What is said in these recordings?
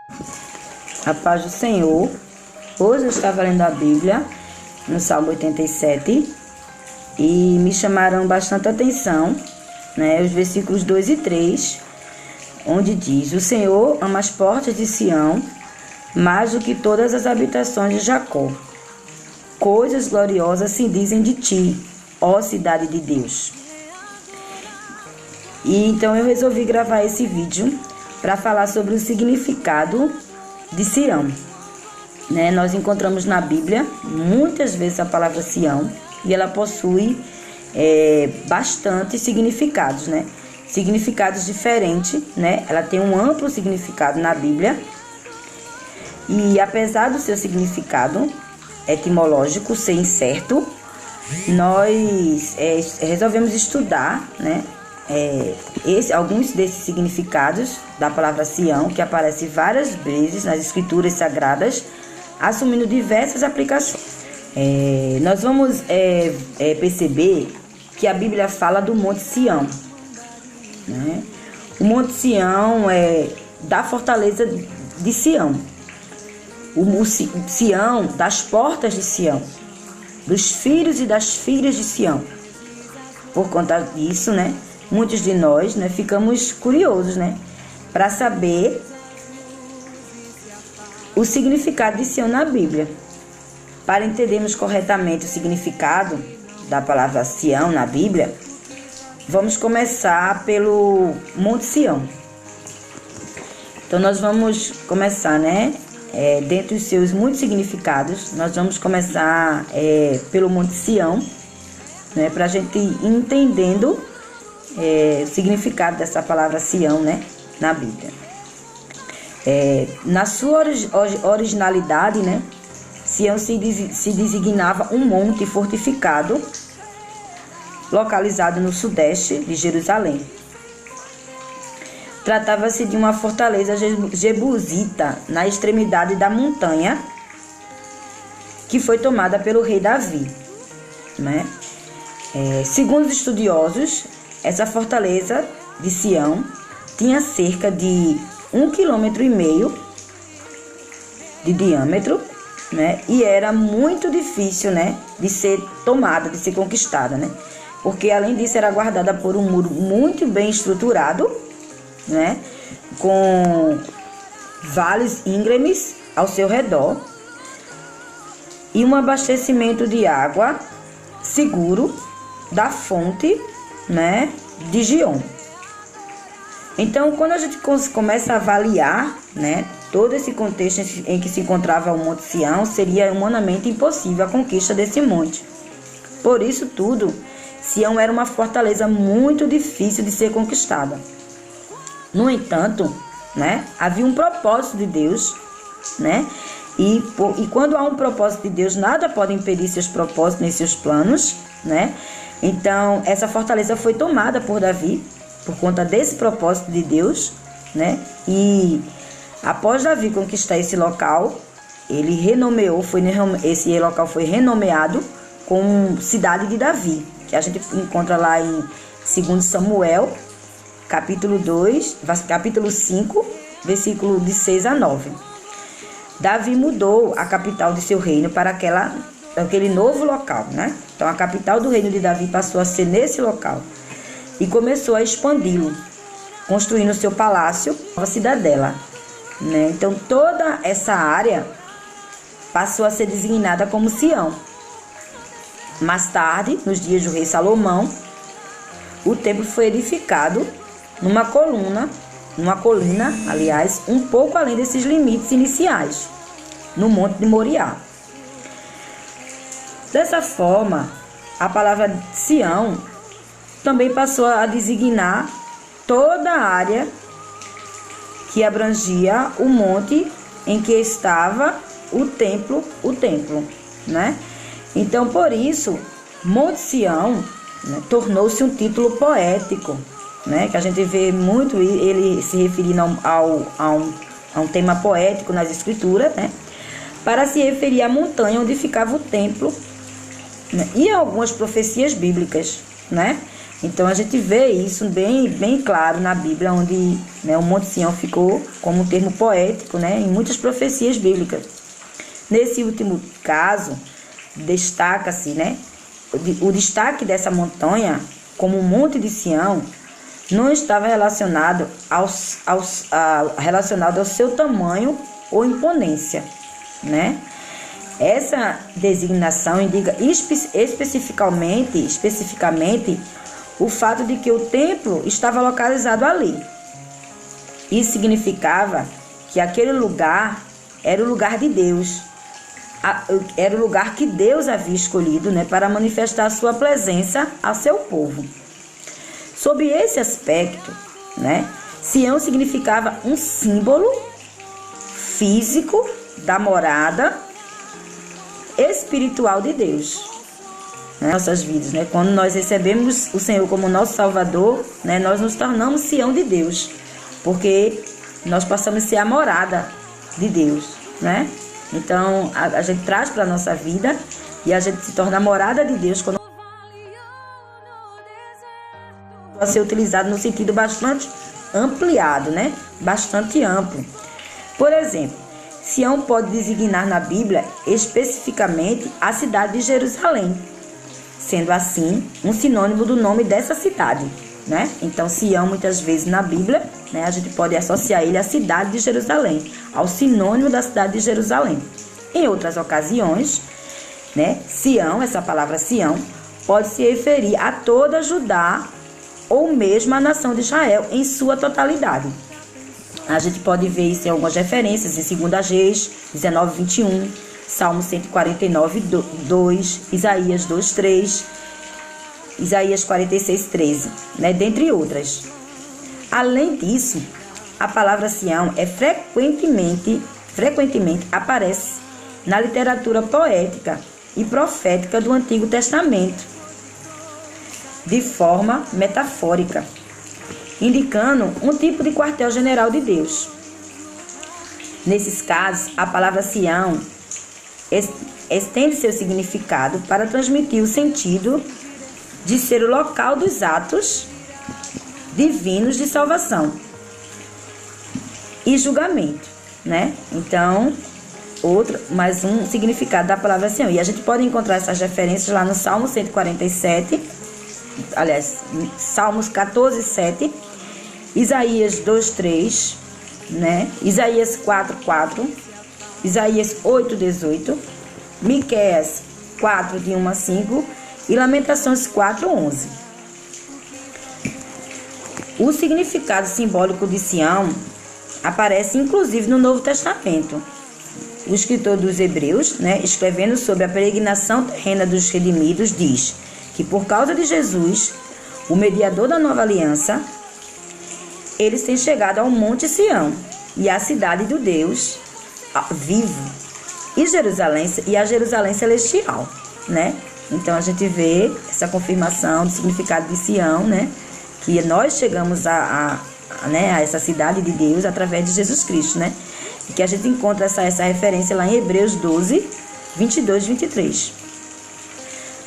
A paz do Senhor. Hoje eu estava lendo a Bíblia, no Salmo 87, e me chamaram bastante atenção, os versículos 2 e 3, onde diz: O Senhor ama as portas de Sião mais do que todas as habitações de Jacó. Coisas gloriosas se dizem de ti, ó cidade de Deus. E então eu resolvi gravar esse vídeo para falar sobre o significado de Sião. Nós encontramos na Bíblia muitas vezes a palavra Sião e ela possui bastante significados, significados diferentes, Ela tem um amplo significado na Bíblia e apesar do seu significado etimológico ser incerto, nós resolvemos estudar, alguns desses significados da palavra Sião, que aparece várias vezes nas escrituras sagradas, assumindo diversas aplicações. Nós vamos perceber que a Bíblia fala do Monte Sião. O Monte Sião é da fortaleza de Sião. O Sião, das portas de Sião, dos filhos e das filhas de Sião. Por conta disso, muitos de nós ficamos curiosos, para saber o significado de Sião na Bíblia. Para entendermos corretamente o significado da palavra Sião na Bíblia, vamos começar pelo Monte Sião. Então nós vamos começar, dentre os seus muitos significados, nós vamos começar pelo Monte Sião, para a gente ir entendendo o significado dessa palavra Sião, na Bíblia. Na sua originalidade, Sião se designava um monte fortificado localizado no sudeste de Jerusalém. Tratava-se de uma fortaleza jebusita na extremidade da montanha que foi tomada pelo rei Davi. Segundo os estudiosos, essa fortaleza de Sião tinha cerca de 1,5 km de diâmetro, e era muito difícil, de ser tomada, de ser conquistada, porque além disso era guardada por um muro muito bem estruturado, com vales íngremes ao seu redor e um abastecimento de água seguro da fonte, de Gion. Então, quando a gente começa a avaliar, todo esse contexto em que se encontrava o Monte Sião, seria humanamente impossível a conquista desse monte. Por isso tudo, Sião era uma fortaleza muito difícil de ser conquistada. No entanto, havia um propósito de Deus, e quando há um propósito de Deus, nada pode impedir seus propósitos nem seus planos, Então, essa fortaleza foi tomada por Davi, por conta desse propósito de Deus, E após Davi conquistar esse local, ele renomeou, esse local foi renomeado como Cidade de Davi, que a gente encontra lá em 2 Samuel, capítulo 5, versículo de 6 a 9. Davi mudou a capital de seu reino para aquele novo local, Então a capital do reino de Davi passou a ser nesse local e começou a expandi-lo, construindo seu palácio, uma cidadela, Então toda essa área passou a ser designada como Sião. Mais tarde, nos dias do rei Salomão, o templo foi edificado numa colina, um pouco além desses limites iniciais, no Monte de Moriá. Dessa forma, a palavra Sião também passou a designar toda a área que abrangia o monte em que estava o templo, Então, por isso, Monte Sião tornou-se um título poético, que a gente vê muito ele se referindo a um tema poético nas escrituras, para se referir à montanha onde ficava o templo, e a algumas profecias bíblicas, Então a gente vê isso bem claro na Bíblia, onde, né, o Monte Sião ficou como um termo poético, né, em muitas profecias bíblicas. Nesse último caso, destaca-se, né, o destaque dessa montanha como Monte de Sião não estava relacionado ao seu tamanho ou imponência, né? Essa designação indica especificamente o fato de que o templo estava localizado ali. Isso significava que aquele lugar era o lugar de Deus, era o lugar que Deus havia escolhido, né, para manifestar a sua presença ao seu povo. Sob esse aspecto, né, Sião significava um símbolo físico da morada espiritual de Deus, né, nossas vidas, né? Quando nós recebemos o Senhor como nosso Salvador, né, nós nos tornamos Sião de Deus, porque nós passamos a ser a morada de Deus, né? Então a gente traz para a nossa vida e a gente se torna a morada de Deus quando vai ser utilizado no sentido bastante ampliado, né? Bastante amplo. Por exemplo, Sião pode designar na Bíblia especificamente a cidade de Jerusalém, sendo assim um sinônimo do nome dessa cidade, né? Então Sião muitas vezes na Bíblia, né, a gente pode associar ele à cidade de Jerusalém, ao sinônimo da cidade de Jerusalém. Em outras ocasiões, né, Sião, essa palavra Sião, pode se referir a toda Judá ou mesmo a nação de Israel em sua totalidade. A gente pode ver isso em algumas referências, em 2 Reis 19, 21, Salmo 149, 2, Isaías 2, 3, Isaías 46, 13, né, dentre outras. Além disso, a palavra Sião frequentemente aparece na literatura poética e profética do Antigo Testamento, de forma metafórica, indicando um tipo de quartel-general de Deus. Nesses casos, a palavra Sião estende seu significado para transmitir o sentido de ser o local dos atos divinos de salvação e julgamento, né? Então, mais um significado da palavra Sião. E a gente pode encontrar essas referências lá no Salmo 147, aliás, Salmos 14, 7, Isaías 2, 3, né? Isaías 4, 4, Isaías 8, 18, Miqueias 4, de 1 a 5 e Lamentações 4, 11. O significado simbólico de Sião aparece inclusive no Novo Testamento. O escritor dos Hebreus, né, escrevendo sobre a peregrinação terrena dos redimidos, diz que por causa de Jesus, o mediador da nova aliança, eles têm chegado ao Monte Sião e à cidade do Deus vivo e a Jerusalém celestial, né? Então a gente vê essa confirmação do significado de Sião, né? Que nós chegamos a essa cidade de Deus através de Jesus Cristo, né? E que a gente encontra essa referência lá em Hebreus 12, 22 e 23.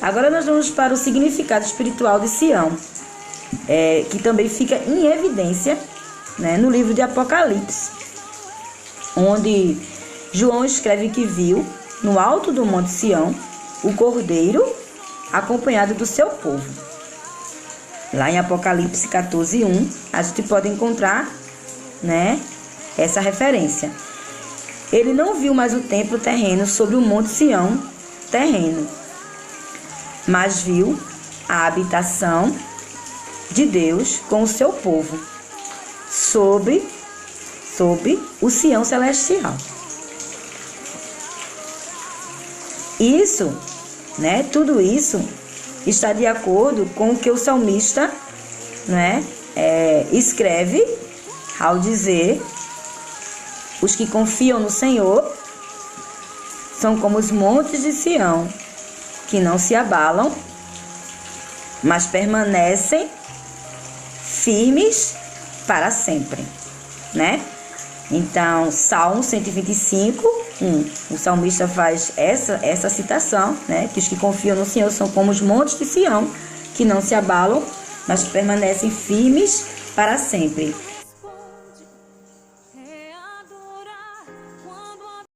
Agora nós vamos para o significado espiritual de Sião, que também fica em evidência, né, no livro de Apocalipse, onde João escreve que viu, no alto do Monte Sião, o Cordeiro acompanhado do seu povo. Lá em Apocalipse 14, 1, a gente pode encontrar, né, essa referência. Ele não viu mais o templo terreno sobre o Monte Sião terreno, mas viu a habitação de Deus com o seu povo sobre o Sião celestial. Isso, né, tudo isso está de acordo com o que o salmista, né, escreve ao dizer: os que confiam no Senhor são como os montes de Sião, que não se abalam, mas permanecem firmes para sempre, né? Então, Salmo 125, 1, o salmista faz essa citação, né? Que os que confiam no Senhor são como os montes de Sião, que não se abalam, mas permanecem firmes para sempre.